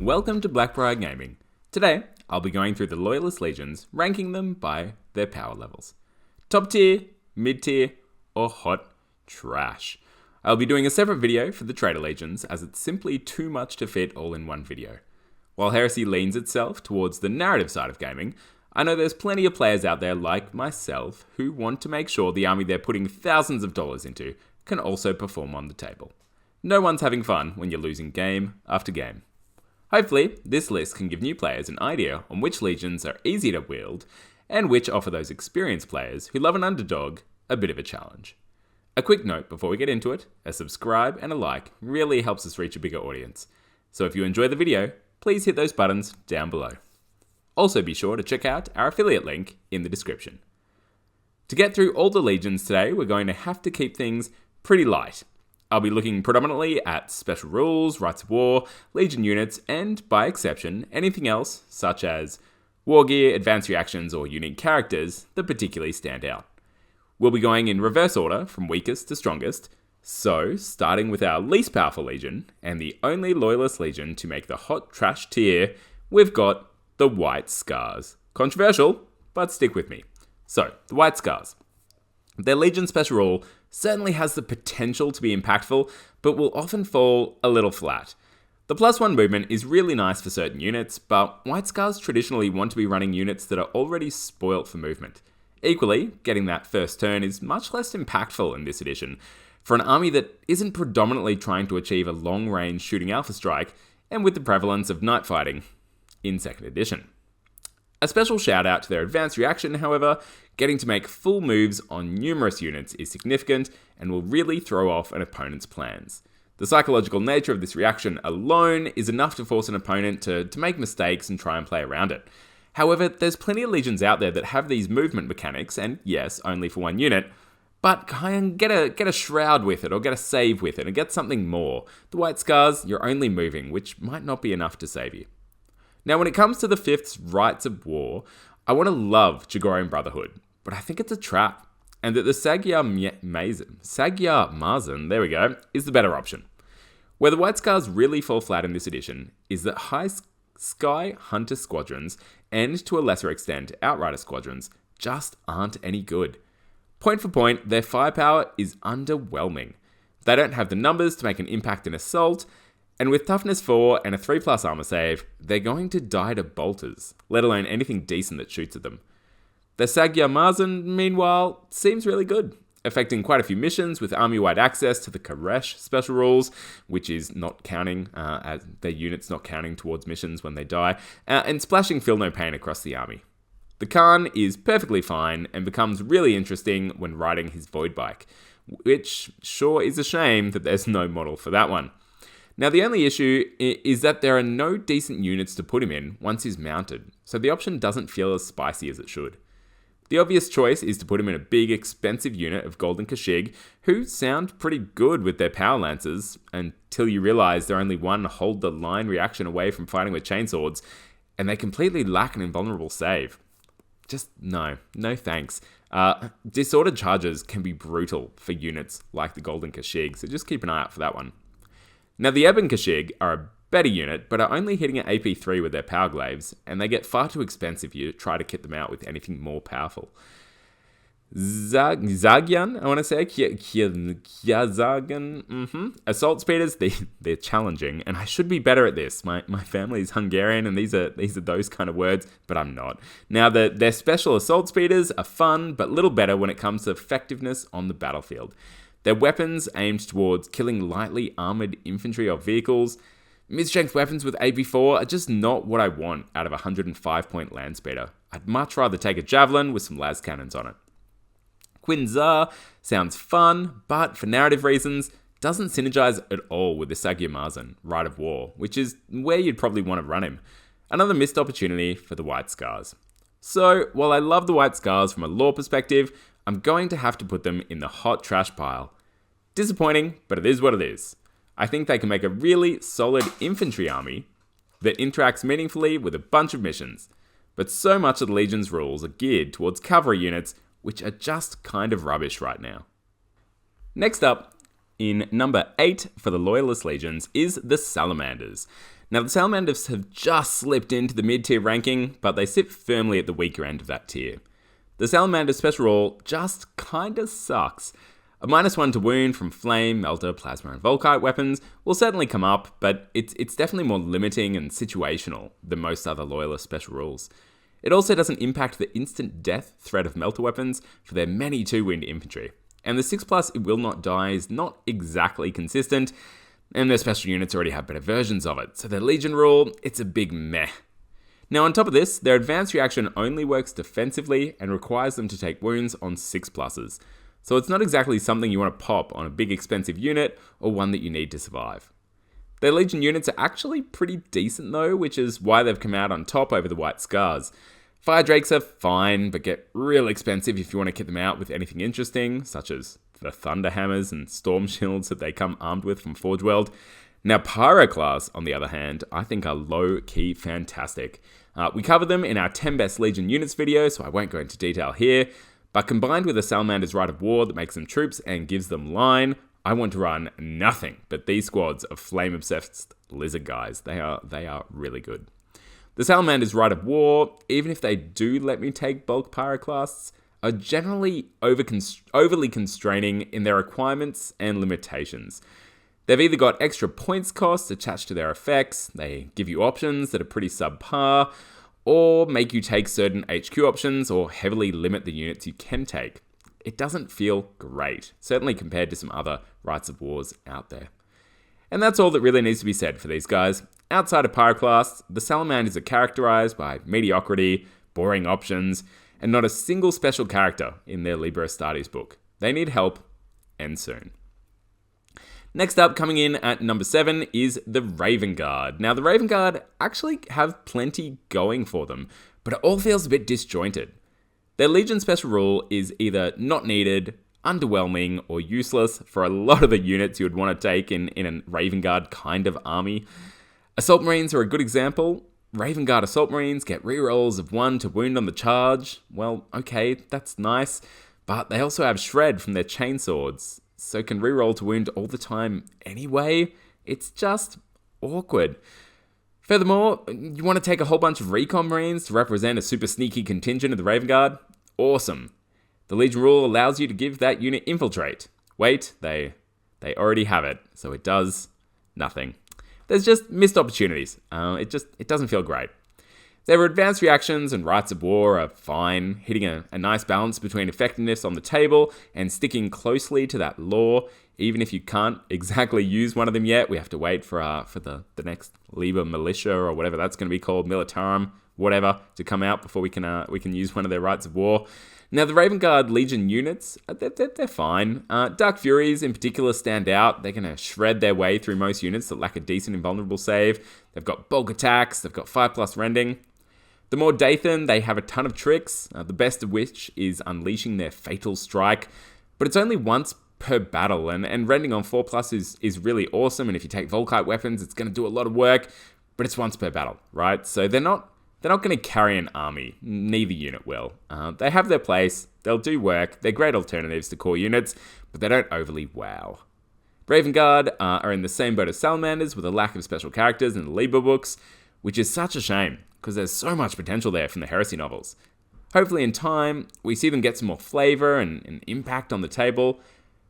Welcome to Blackbriar Gaming. Today, I'll be going through the Loyalist Legions, ranking them by their power levels. Top tier, mid tier, or hot trash. I'll be doing a separate video for the Traitor Legions as it's simply too much to fit all in one video. While Heresy leans itself towards the narrative side of gaming, I know there's plenty of players out there like myself who want to make sure the army they're putting thousands of dollars into can also perform on the table. No one's having fun when you're losing game after game. Hopefully, this list can give new players an idea on which legions are easy to wield and which offer those experienced players who love an underdog a bit of a challenge. A quick note before we get into it, a subscribe and a like really helps us reach a bigger audience. So if you enjoy the video, please hit those buttons down below. Also be sure to check out our affiliate link in the description. To get through all the legions today, we're going to have to keep things pretty light. I'll be looking predominantly at special rules, rites of war, legion units, and, by exception, anything else, such as wargear, advanced reactions, or unique characters that particularly stand out. We'll be going in reverse order from weakest to strongest, so starting with our least powerful legion, and the only Loyalist Legion to make the hot trash tier, we've got the White Scars. Controversial, but stick with me. So, the White Scars. Their Legion special rule certainly has the potential to be impactful, but will often fall a little flat. The +1 movement is really nice for certain units, but White Scars traditionally want to be running units that are already spoilt for movement. Equally, getting that first turn is much less impactful in this edition, for an army that isn't predominantly trying to achieve a long-range shooting alpha strike, and with the prevalence of night fighting in 2nd edition. A special shout out to their advanced reaction, however, getting to make full moves on numerous units is significant and will really throw off an opponent's plans. The psychological nature of this reaction alone is enough to force an opponent to make mistakes and try and play around it. However, there's plenty of legions out there that have these movement mechanics, and yes, only for one unit, but kind of get a shroud with it or get a save with it and get something more. The White Scars, you're only moving, which might not be enough to save you. Now, when it comes to the 5th's Rites of War, I want to love Jagoran Brotherhood, but I think it's a trap, and that the Sagyar Mazen, there we go, is the better option. Where the White Scars really fall flat in this edition is that High Sky Hunter squadrons, and to a lesser extent Outrider squadrons, just aren't any good. Point for point, their firepower is underwhelming. They don't have the numbers to make an impact in assault, and with toughness 4 and a 3+ armor save, they're going to die to bolters, let alone anything decent that shoots at them. The Sagyar Mazen, meanwhile, seems really good, affecting quite a few missions with army-wide access to the Koresh special rules, which is not counting, as their units not counting towards missions when they die, and splashing Feel No Pain across the army. The Khan is perfectly fine and becomes really interesting when riding his Void Bike, which sure is a shame that there's no model for that one. Now, the only issue is that there are no decent units to put him in once he's mounted, so the option doesn't feel as spicy as it should. The obvious choice is to put him in a big, expensive unit of Golden Kashig, who sound pretty good with their power lances, until you realise they're only one hold-the-line reaction away from fighting with chainswords, and they completely lack an invulnerable save. Just no thanks. Disordered charges can be brutal for units like the Golden Kashig, so just keep an eye out for that one. Now, the Ebon Kashig are a better unit, but are only hitting at AP3 with their power glaives, and they get far too expensive if you try to kit them out with anything more powerful. Zagyan, I want to say, Zagan, Assault speeders, they're challenging, and I should be better at this. My family's Hungarian, and these are those kind of words, but I'm not. Now, their special assault speeders are fun, but little better when it comes to effectiveness on the battlefield. Their weapons aimed towards killing lightly armoured infantry or vehicles. Mid-strength weapons with AP4 are just not what I want out of a 105-point land speeder. I'd much rather take a javelin with some las cannons on it. Quinzar sounds fun, but for narrative reasons, doesn't synergize at all with the Sagyar Mazen, Rite of War, which is where you'd probably want to run him. Another missed opportunity for the White Scars. So, while I love the White Scars from a lore perspective, I'm going to have to put them in the hot trash pile. Disappointing, but it is what it is. I think they can make a really solid infantry army that interacts meaningfully with a bunch of missions, but so much of the Legion's rules are geared towards cavalry units, which are just kind of rubbish right now. Next up, in number 8 for the Loyalist Legions is the Salamanders. Now, the Salamanders have just slipped into the mid-tier ranking, but they sit firmly at the weaker end of that tier. The Salamander's special rule just kinda sucks. A -1 to wound from flame, melter, plasma, and volkite weapons will certainly come up, but it's definitely more limiting and situational than most other Loyalist special rules. It also doesn't impact the instant death threat of melter weapons for their many 2-wound infantry. And the 6+ it will not die is not exactly consistent, and their special units already have better versions of it, so their Legion rule, it's a big meh. Now on top of this, their advanced reaction only works defensively and requires them to take wounds on 6+. So it's not exactly something you want to pop on a big expensive unit or one that you need to survive. Their Legion units are actually pretty decent though, which is why they've come out on top over the White Scars. Fire Drakes are fine, but get real expensive if you want to kit them out with anything interesting, such as the Thunder Hammers and Storm Shields that they come armed with from Forge World. Now, Pyroclasts, on the other hand, I think are low-key fantastic. We covered them in our 10 best Legion units video, so I won't go into detail here, but combined with the Salamander's Rite of War that makes them troops and gives them line, I want to run nothing but these squads of flame-obsessed lizard guys. They are really good. The Salamander's Rite of War, even if they do let me take bulk Pyroclasts, are generally overly constraining in their requirements and limitations. They've either got extra points costs attached to their effects, they give you options that are pretty subpar, or make you take certain HQ options or heavily limit the units you can take. It doesn't feel great, certainly compared to some other Rites of Wars out there. And that's all that really needs to be said for these guys. Outside of Pyroclasts, the Salamanders are characterized by mediocrity, boring options, and not a single special character in their Liber Astartes book. They need help, and soon. Next up, coming in at number 7, is the Raven Guard. Now, the Raven Guard actually have plenty going for them, but it all feels a bit disjointed. Their Legion special rule is either not needed, underwhelming, or useless for a lot of the units you would want to take in a Raven Guard kind of army. Assault Marines are a good example. Raven Guard Assault Marines get rerolls of 1 to wound on the charge. Well, okay, that's nice, but they also have shred from their chainswords, so can reroll to wound all the time anyway. It's just awkward. Furthermore, you want to take a whole bunch of Recon Marines to represent a super sneaky contingent of the Raven Guard? Awesome. The Legion rule allows you to give that unit Infiltrate. Wait, they already have it, so it does nothing. There's just missed opportunities. It doesn't feel great. Their advanced reactions and Rites of War are fine, hitting a nice balance between effectiveness on the table and sticking closely to that lore. Even if you can't exactly use one of them yet, we have to wait for the next Liber Militia or whatever that's going to be called, Militarum, whatever, to come out before we can use one of their Rites of War. Now, the Raven Guard Legion units, they're fine. Dark Furies in particular stand out. They're going to shred their way through most units that lack a decent invulnerable save. They've got bulk attacks, they've got 5+ rending. The more Dathan, they have a ton of tricks, the best of which is unleashing their Fatal Strike, but it's only once per battle, and rending on 4+ is really awesome, and if you take Volkite weapons, it's going to do a lot of work, but it's once per battle, right? So they're not going to carry an army, neither unit will. They have their place, they'll do work, they're great alternatives to core units, but they don't overly wow. Raven Guard are in the same boat as Salamanders with a lack of special characters in the Liber books, which is such a shame, because there's so much potential there from the Heresy novels. Hopefully in time, we see them get some more flavor and impact on the table,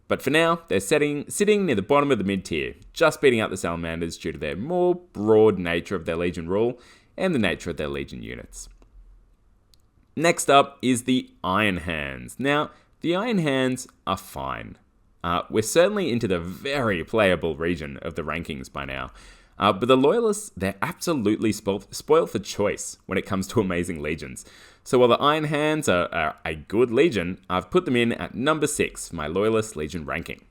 but for now, they're sitting near the bottom of the mid-tier, just beating out the Salamanders due to their more broad nature of their Legion rule and the nature of their Legion units. Next up is the Iron Hands. Now, the Iron Hands are fine. We're certainly into the very playable region of the rankings by now. But the Loyalists, they're absolutely spoiled for choice when it comes to amazing legions. So while the Iron Hands are a good legion, I've put them in at number 6 for my Loyalist Legion ranking.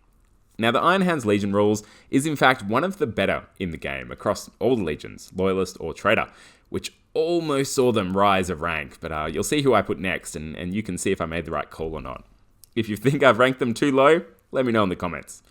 Now, the Iron Hands Legion rules is in fact one of the better in the game across all the legions, Loyalist or Traitor, which almost saw them rise a rank, but you'll see who I put next, and you can see if I made the right call or not. If you think I've ranked them too low, let me know in the comments.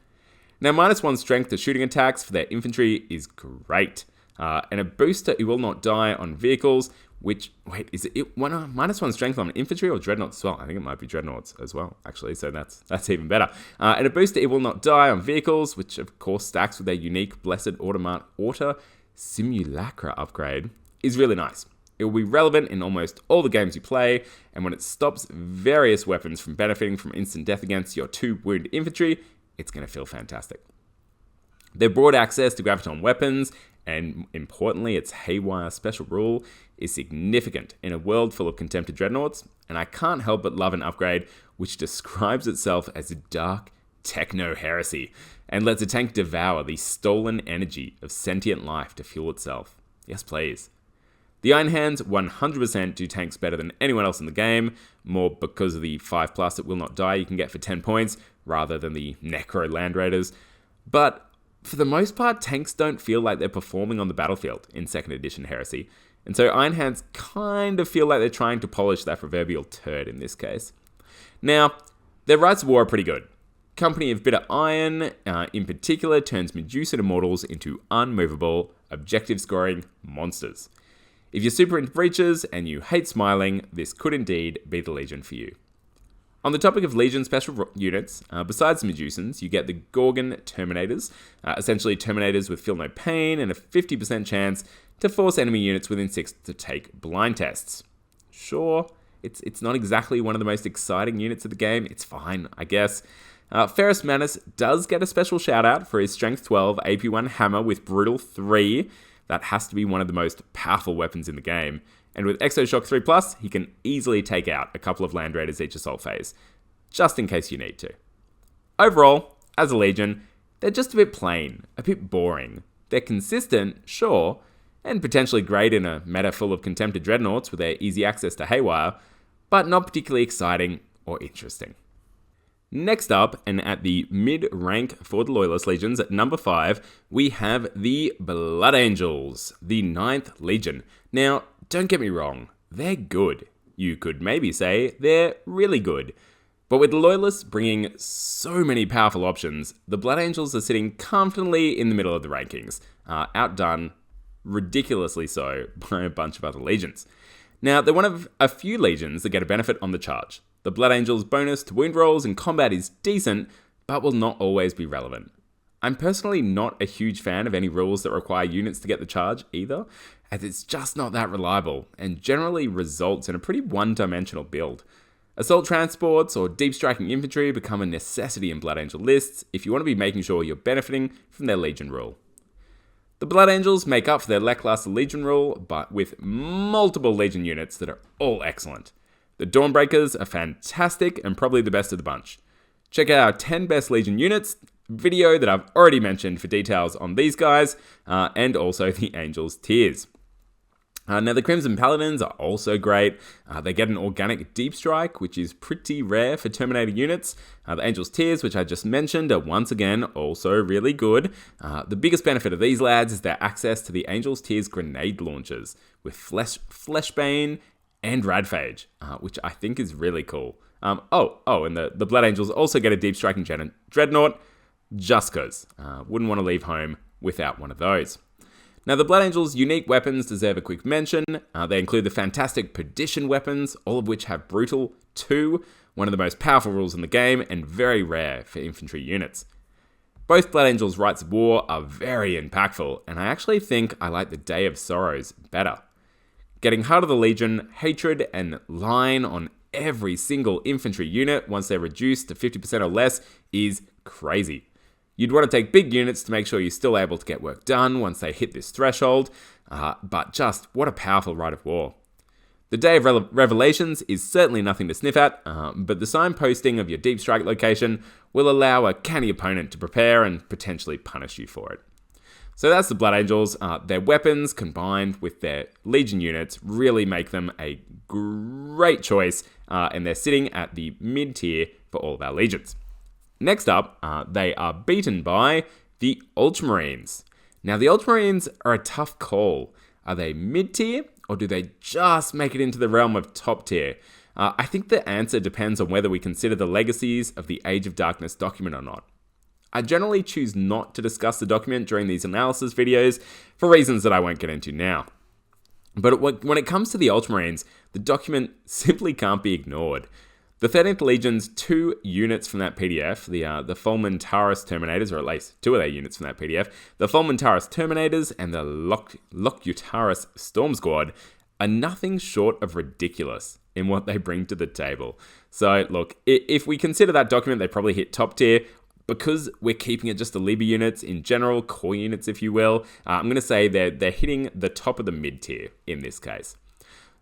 Now, -1 strength to shooting attacks for their infantry is great, and a booster it will not die on vehicles, is it -1 strength on infantry or dreadnoughts as well? I think it might be dreadnoughts as well, actually, so that's even better. And a booster it will not die on vehicles, which of course stacks with their unique Blessed Automata Simulacra upgrade is really nice. It will be relevant in almost all the games you play, and when it stops various weapons from benefiting from instant death against your 2 wound infantry, it's going to feel fantastic. Their broad access to graviton weapons, and importantly its haywire special rule, is significant in a world full of contempted dreadnoughts, and I can't help but love an upgrade which describes itself as a dark techno heresy, and lets a tank devour the stolen energy of sentient life to fuel itself. Yes, please. The Iron Hands 100% do tanks better than anyone else in the game, more because of the 5+ that will not die you can get for 10 points, rather than the Necro Land Raiders. But for the most part, tanks don't feel like they're performing on the battlefield in 2nd edition Heresy, and so Iron Hands kind of feel like they're trying to polish that proverbial turd in this case. Now, their rites of war are pretty good. Company of Bitter Iron, in particular, turns Medusan Immortals into unmovable, objective-scoring monsters. If you're super into breaches and you hate smiling, this could indeed be the Legion for you. On the topic of Legion special units, besides the Medusans, you get the Gorgon Terminators, essentially Terminators with feel no pain and a 50% chance to force enemy units within 6 to take blind tests. Sure, it's not exactly one of the most exciting units of the game, it's fine, I guess. Ferrus Manus does get a special shout out for his Strength 12 AP1 hammer with Brutal 3. That has to be one of the most powerful weapons in the game. And with Exoshock 3+, he can easily take out a couple of Land Raiders each assault phase, just in case you need to. Overall, as a Legion, they're just a bit plain, a bit boring. They're consistent, sure, and potentially great in a meta full of contempted dreadnoughts with their easy access to haywire, but not particularly exciting or interesting. Next up, and at the mid-rank for the Loyalist Legions at number 5, we have the Blood Angels, the 9th Legion. Now, don't get me wrong, they're good. You could maybe say they're really good. But with the Loyalists bringing so many powerful options, the Blood Angels are sitting comfortably in the middle of the rankings, outdone ridiculously so by a bunch of other legions. Now, they're one of a few legions that get a benefit on the charge. The Blood Angels' bonus to wound rolls in combat is decent, but will not always be relevant. I'm personally not a huge fan of any rules that require units to get the charge either, as it's just not that reliable, and generally results in a pretty one-dimensional build. Assault transports or deep striking infantry become a necessity in Blood Angel lists if you want to be making sure you're benefiting from their Legion rule. The Blood Angels make up for their lackluster Legion rule, but with multiple Legion units that are all excellent. The Dawnbreakers are fantastic and probably the best of the bunch. Check out our 10 best Legion units video that I've already mentioned for details on these guys, and also the Angels tiers. Now the Crimson Paladins are also great. They get an organic deep strike, which is pretty rare for Terminator units. The Angels tiers, which I just mentioned, are once again also really good. The biggest benefit of these lads is their access to the Angels tiers grenade launchers with Fleshbane and Radphage, which I think is really cool. And the Blood Angels also get a deep striking dreadnought, just cause. Wouldn't want to leave home without one of those. Now, the Blood Angels' unique weapons deserve a quick mention. They include the fantastic Perdition weapons, all of which have Brutal 2, one of the most powerful rules in the game, and very rare for infantry units. Both Blood Angels' Rites of War are very impactful, and I actually think I like the Day of Sorrows better. Getting Heart of the Legion, Hatred, and Line on every single infantry unit once they're reduced to 50% or less is crazy. You'd want to take big units to make sure you're still able to get work done once they hit this threshold, but just what a powerful Rite of War. The Day of Revelations is certainly nothing to sniff at, but the signposting of your deep strike location will allow a canny opponent to prepare and potentially punish you for it. So that's the Blood Angels. Their weapons combined with their Legion units really make them a great choice, and they're sitting at the mid-tier for all of our Legions. Next up, they are beaten by the Ultramarines. Now, the Ultramarines are a tough call. Are they mid-tier, or do they just make it into the realm of top tier? I think the answer depends on whether we consider the legacies of the Age of Darkness document or not. I generally choose not to discuss the document during these analysis videos for reasons that I won't get into now. But when it comes to the Ultramarines, the document simply can't be ignored. The 13th Legion's 2 units from that PDF, the Fulmentaris Terminators, or at least 2 of their units from that PDF, the Fulmentaris Terminators and the Locutaris Storm Squad, are nothing short of ridiculous in what they bring to the table. So look, if we consider that document, they probably hit top tier. Because we're keeping it just the Liber units in general, core units if you will, I'm going to say they're hitting the top of the mid tier in this case.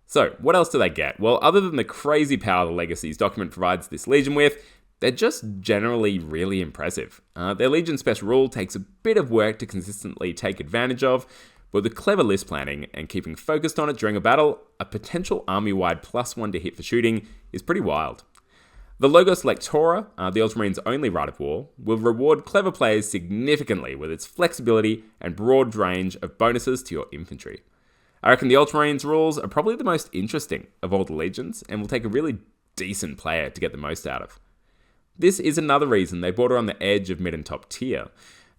So what else do they get? Well, other than the crazy power the Legacies document provides this Legion with, they're just generally really impressive. Their Legion special rule takes a bit of work to consistently take advantage of, but with clever list planning and keeping focused on it during a battle, a potential army-wide +1 to hit for shooting is pretty wild. The Logos Lectora, the Ultramarines' only rite of war, will reward clever players significantly with its flexibility and broad range of bonuses to your infantry. I reckon the Ultramarines rules are probably the most interesting of all the legions and will take a really decent player to get the most out of. This is another reason they border on the edge of mid and top tier,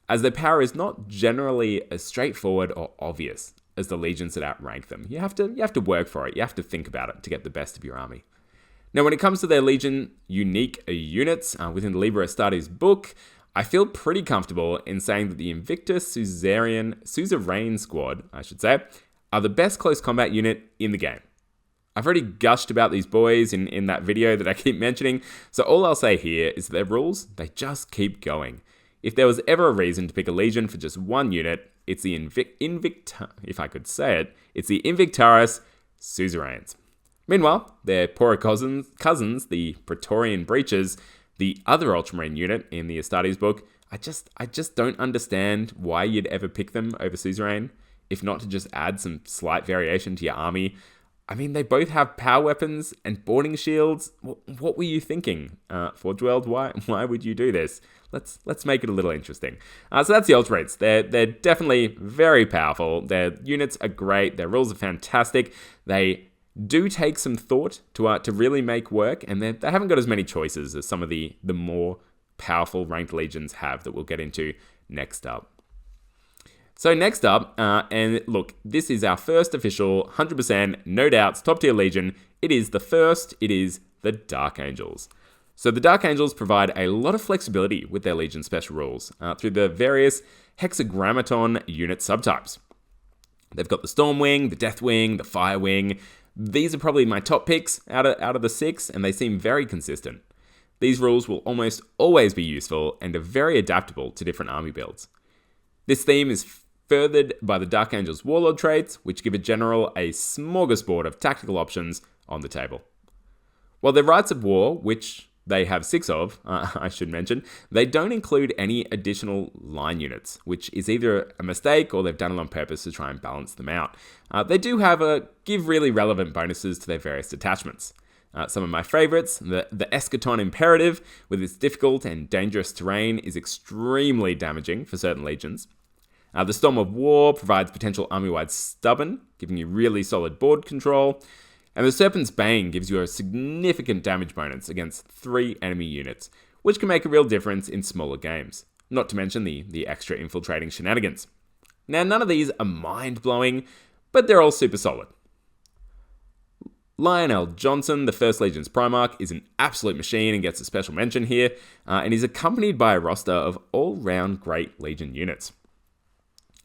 as their power is not generally as straightforward or obvious as the legions that outrank them. You have to work for it, you have to think about it to get the best of your army. Now, when it comes to their Legion unique units within the Liber Astartes book, I feel pretty comfortable in saying that the Invicta Suzerain Squad, are the best close combat unit in the game. I've already gushed about these boys in that video that I keep mentioning, so all I'll say here is that their rules, they just keep going. If there was ever a reason to pick a Legion for just one unit, it's the Invictaris Suzerains. Meanwhile, their poorer cousins, the Praetorian Breaches, the other Ultramarine unit in the Astartes book, I just don't understand why you'd ever pick them over Suzerain, if not to just add some slight variation to your army. I mean, they both have power weapons and boarding shields. What were you thinking, Forge World? Why would you do this? Let's make it a little interesting. So that's the Ultramarines. They're definitely very powerful. Their units are great. Their rules are fantastic. They do take some thought to really make work, and they haven't got as many choices as some of the more powerful ranked legions have that we'll get into next up. So next up, and look, this is our first official 100% no doubts top tier legion. It is the Dark Angels. So the Dark Angels provide a lot of flexibility with their legion special rules through the various hexagrammaton unit subtypes. They've got the Storm Wing, the Death Wing, the Fire Wing. These are probably my top picks out of the 6, and they seem very consistent. These rules will almost always be useful and are very adaptable to different army builds. This theme is furthered by the Dark Angels Warlord traits, which give a general a smorgasbord of tactical options on the table. While their rites of war, which they have 6 of, I should mention, they don't include any additional line units, which is either a mistake or they've done it on purpose to try and balance them out. They do give really relevant bonuses to their various detachments. Some of my favorites, the Eschaton Imperative, with its difficult and dangerous terrain, is extremely damaging for certain legions. The Storm of War provides potential army-wide stubborn, giving you really solid board control. And the Serpent's Bane gives you a significant damage bonus against 3 enemy units, which can make a real difference in smaller games, not to mention the extra infiltrating shenanigans. Now, none of these are mind-blowing, but they're all super solid. Lionel Johnson, the First Legion's Primarch, is an absolute machine and gets a special mention here, and is accompanied by a roster of all-round great Legion units.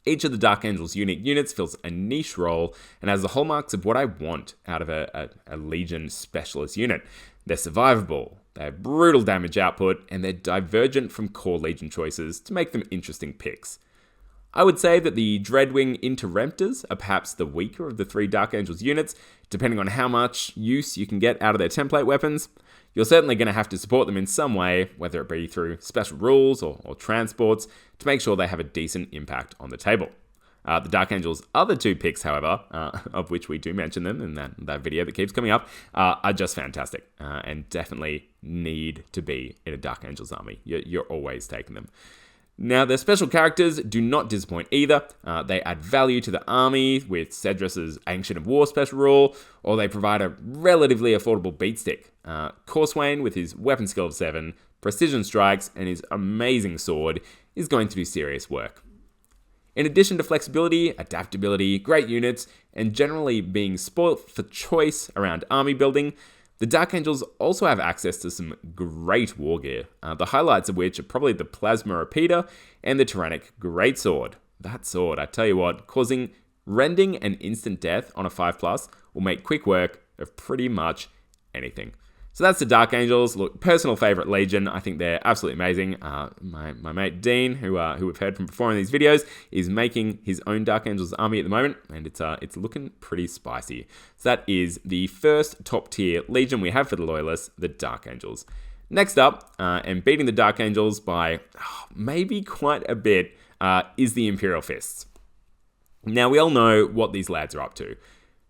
Each of the Dark Angels' unique units fills a niche role and has the hallmarks of what I want out of a Legion specialist unit. They're survivable, they have brutal damage output, and they're divergent from core Legion choices to make them interesting picks. I would say that the Dreadwing Interrupters are perhaps the weaker of the 3 Dark Angels units, depending on how much use you can get out of their template weapons. You're certainly going to have to support them in some way, whether it be through special rules or transports, to make sure they have a decent impact on the table. The Dark Angels' other 2 picks, however, of which we do mention them in that video that keeps coming up, are just fantastic and definitely need to be in a Dark Angels army. You're always taking them. Now, their special characters do not disappoint either. They add value to the army with Cedrus's Ancient of War special rule, or they provide a relatively affordable beatstick. Corswain, with his weapon skill of 7, precision strikes, and his amazing sword, is going to do serious work. In addition to flexibility, adaptability, great units, and generally being spoilt for choice around army building, The Dark Angels also have access to some great wargear, the highlights of which are probably the Plasma Repeater and the Tyrannic Greatsword. That sword, I tell you what, causing rending and instant death on a 5+, will make quick work of pretty much anything. So that's the Dark Angels. Look, personal favorite Legion. I think they're absolutely amazing. My mate Dean, who we've heard from before in these videos, is making his own Dark Angels army at the moment, and it's looking pretty spicy. So that is the first top tier Legion we have for the Loyalists, the Dark Angels. Next up, and beating the Dark Angels by maybe quite a bit, is the Imperial Fists. Now we all know what these lads are up to.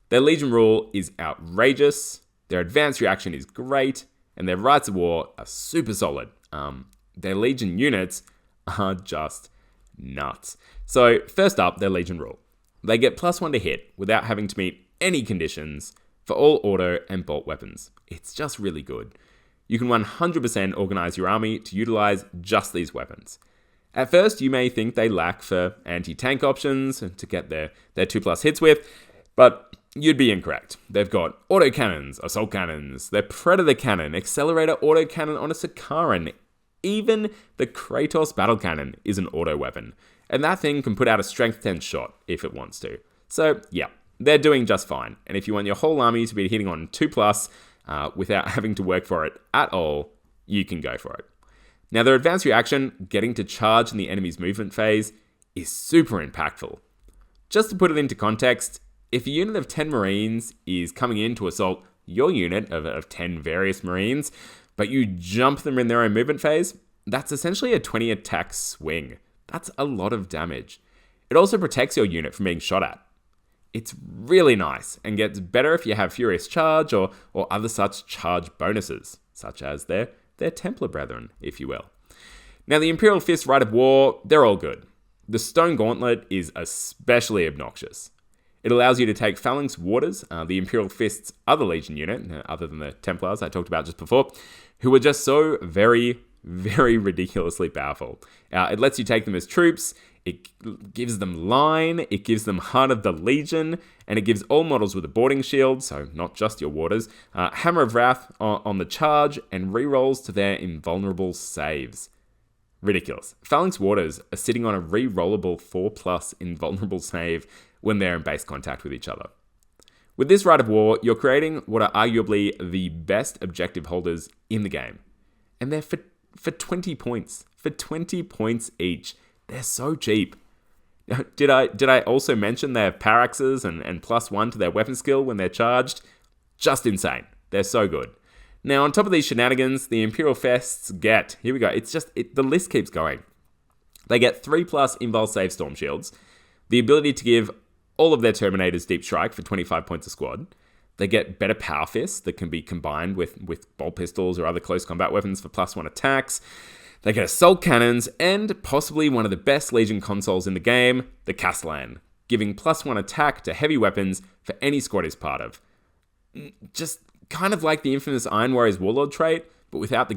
Their Legion rule is outrageous. Their advanced reaction is great, and their rites of war are super solid. Their Legion units are just nuts. So first up, their Legion rule. They get +1 to hit without having to meet any conditions for all auto and bolt weapons. It's just really good. You can 100% organize your army to utilize just these weapons. At first, you may think they lack for anti-tank options to get their 2+ hits with, but you'd be incorrect. They've got autocannons, assault cannons, their Predator Cannon, Accelerator autocannon on a Sakaran. Even the Kratos Battle Cannon is an auto weapon, and that thing can put out a strength 10 shot if it wants to. So yeah, they're doing just fine, and if you want your whole army to be hitting on 2+, without having to work for it at all, you can go for it. Now their advanced reaction, getting to charge in the enemy's movement phase, is super impactful. Just to put it into context, if a unit of 10 Marines is coming in to assault your unit of 10 various Marines, but you jump them in their own movement phase, that's essentially a 20 attack swing. That's a lot of damage. It also protects your unit from being shot at. It's really nice and gets better if you have Furious Charge or other such charge bonuses, such as their Templar brethren, if you will. Now the Imperial Fists Rite of War, they're all good. The Stone Gauntlet is especially obnoxious. It allows you to take Phalanx Warders, the Imperial Fists' other Legion unit, other than the Templars I talked about just before, who are just so very, very ridiculously powerful. It lets you take them as troops, it gives them line, it gives them Heart of the Legion, and it gives all models with a boarding shield, so not just your warders, Hammer of Wrath on the charge, and rerolls to their invulnerable saves. Ridiculous. Phalanx Warders are sitting on a re-rollable 4+ invulnerable save when they're in base contact with each other. With this Rite of War, you're creating what are arguably the best objective holders in the game. And they're for 20 points. For 20 points each. They're so cheap. Did I also mention their paraxes and +1 to their weapon skill when they're charged? Just insane. They're so good. Now, on top of these shenanigans, the Imperial Fists get, here we go, the list keeps going. They get 3+ invul save storm shields, the ability to give all of their Terminators Deep Strike for 25 points a squad. They get better Power Fists that can be combined with bolt pistols or other close combat weapons for +1 attacks. They get Assault Cannons and possibly one of the best Legion consoles in the game, the Castellan, giving +1 attack to heavy weapons for any squad is part of. Just kind of like the infamous Iron Warriors Warlord trait, but without the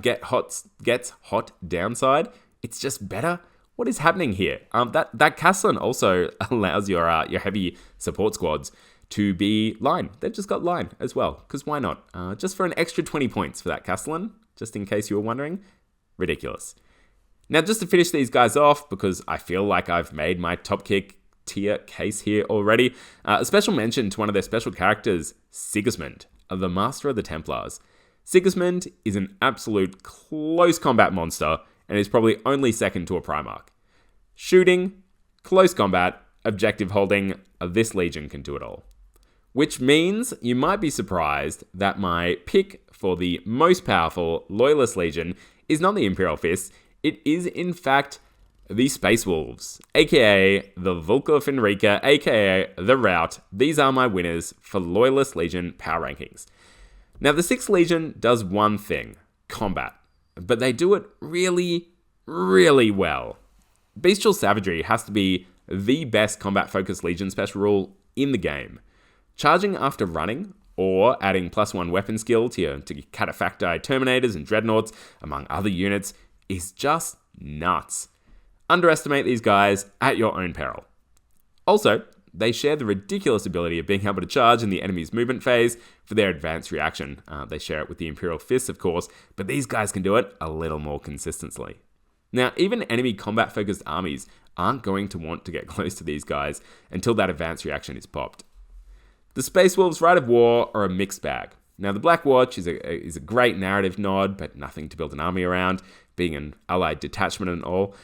gets hot downside. It's just better. What is happening here? That Castellan also allows your heavy support squads to be line. They've just got line as well, because why not? Just for an extra 20 points for that Castellan, just in case you were wondering. Ridiculous. Now, just to finish these guys off, because I feel like I've made my top kick tier case here already, a special mention to one of their special characters, Sigismund, the Master of the Templars. Sigismund is an absolute close combat monster, and is probably only second to a Primarch. Shooting, close combat, objective holding, this Legion can do it all. Which means you might be surprised that my pick for the most powerful Loyalist Legion is not the Imperial Fists, it is in fact the Space Wolves, aka the Vulca Fenrica, aka the Rout. These are my winners for Loyalist Legion power rankings. Now the 6th Legion does one thing, combat, but they do it really, really well. Bestial Savagery has to be the best combat-focused Legion special rule in the game. Charging after running, or adding +1 weapon skill to Cataphracti Terminators and Dreadnoughts, among other units, is just nuts. Underestimate these guys at your own peril. Also, they share the ridiculous ability of being able to charge in the enemy's movement phase for their advanced reaction. They share it with the Imperial Fists, of course, but these guys can do it a little more consistently. Now, even enemy combat-focused armies aren't going to want to get close to these guys until that advanced reaction is popped. The Space Wolves' Rite of War are a mixed bag. Now, the Black Watch is a great narrative nod, but nothing to build an army around, being an allied detachment and all.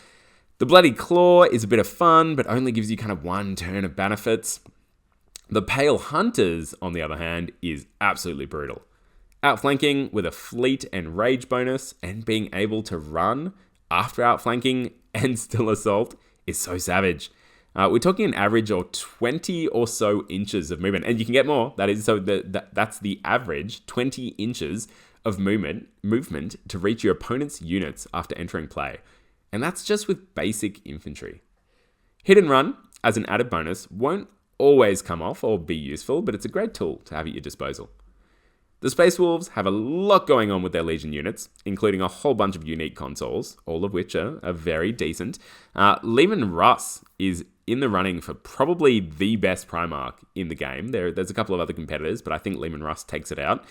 The Bloody Claw is a bit of fun, but only gives you kind of one turn of benefits. The Pale Hunters, on the other hand, is absolutely brutal. Outflanking with a fleet and rage bonus, and being able to run after outflanking and still assault is so savage. We're talking an average of 20 or so inches of movement, and you can get more. That's the average, 20 inches of movement to reach your opponent's units after entering play. And that's just with basic infantry. Hit and run, as an added bonus, won't always come off or be useful, but it's a great tool to have at your disposal. The Space Wolves have a lot going on with their Legion units, including a whole bunch of unique consoles, all of which are very decent. Leman Russ is in the running for probably the best Primarch in the game. There's a couple of other competitors, but I think Leman Russ takes it out.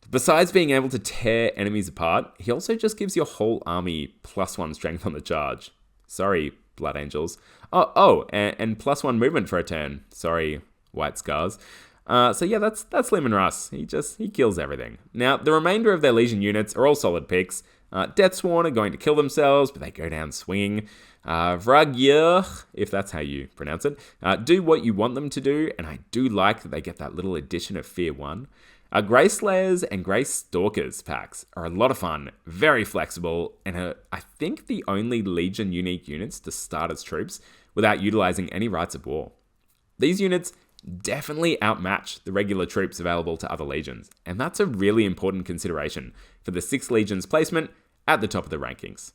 Besides being able to tear enemies apart, he also just gives your whole army +1 strength on the charge. Sorry, Blood Angels. And +1 movement for a turn. Sorry, White Scars. So yeah, that's Leman Russ. He kills everything. Now, the remainder of their Legion units are all solid picks. Deathsworn are going to kill themselves, but they go down swinging. Wargear, if that's how you pronounce it, do what you want them to do, and I do like that they get that little addition of Fear 1. Grey Slayers and Grey Stalkers packs are a lot of fun, very flexible, and are, I think, the only Legion unique units to start as troops without utilizing any rites of war. These units definitely outmatch the regular troops available to other legions, and that's a really important consideration for the 6 legions placement at the top of the rankings.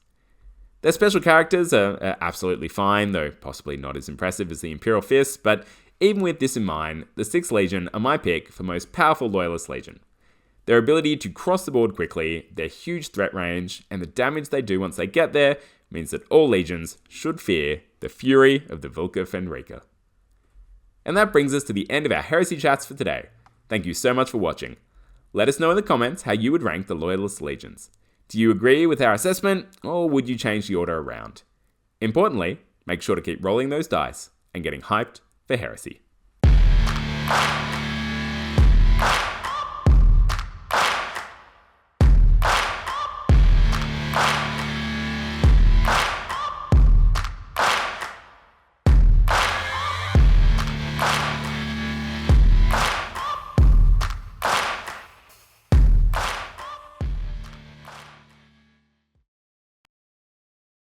Their special characters are absolutely fine, though possibly not as impressive as the Imperial Fists, but even with this in mind, the 6th Legion are my pick for most powerful Loyalist Legion. Their ability to cross the board quickly, their huge threat range, and the damage they do once they get there means that all legions should fear the fury of the Vulca Fenrica. And that brings us to the end of our Heresy chats for today. Thank you so much for watching. Let us know in the comments how you would rank the Loyalist Legions. Do you agree with our assessment, or would you change the order around? Importantly, make sure to keep rolling those dice and getting hyped for Heresy.